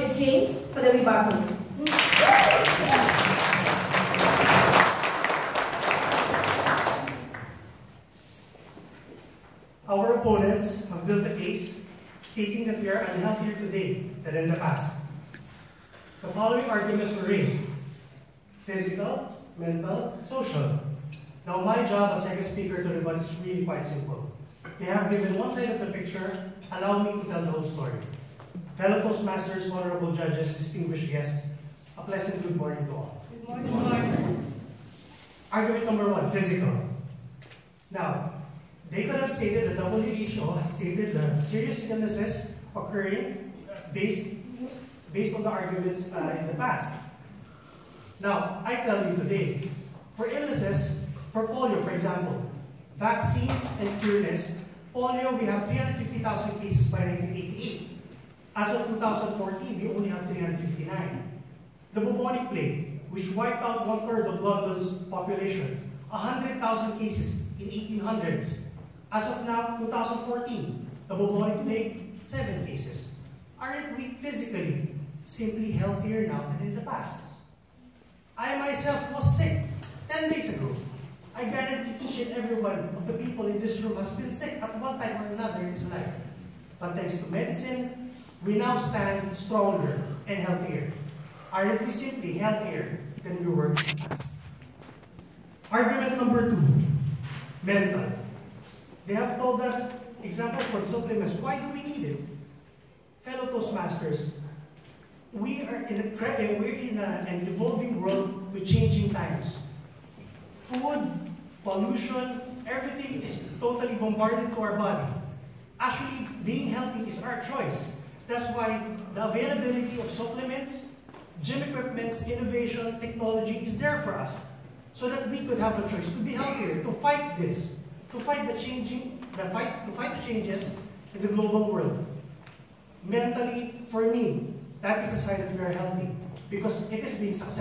Chair James for the rebuttal. Our opponents have built a case stating that we are unhealthier today than in the past. The following arguments were raised: physical, mental, social. Now my job as second speaker to rebut is really quite simple. They have given one side of the picture, allow me to tell the whole story. Fellow Toastmasters, honorable judges, distinguished guests, a pleasant good morning to all. Good morning. Good morning. Argument number one, physical. Now, they could have stated the WHO has stated the serious illnesses occurring based on the arguments in the past. Now, I tell you today, for illnesses, for polio, for example, vaccines and cureness, polio, we have 350,000 cases by 1988. As of 2014, we only have 359. The bubonic plague, which wiped out 1/3 of London's population, 100,000 cases in 1800s. As of now, 2014, the bubonic plague, 7 cases. Aren't we physically simply healthier now than in the past? I myself was sick 10 days ago. I guarantee each and every one of the people in this room has been sick at one time or another in his life. But thanks to medicine, we now stand stronger and healthier. Aren't we simply healthier than we were in the past? Argument number 2, mental. They have told us, example for supplements, why do we need it? Fellow Toastmasters, we're in an evolving world with changing times. Food, pollution, everything is totally bombarded to our body. Actually, being healthy is our choice. That's why the availability of supplements, gym equipment, innovation, technology is there for us, so that we could have a choice to be healthier, to fight this, to fight the changes in the global world. Mentally, for me, that is a sign that we are healthy, because it is being successful.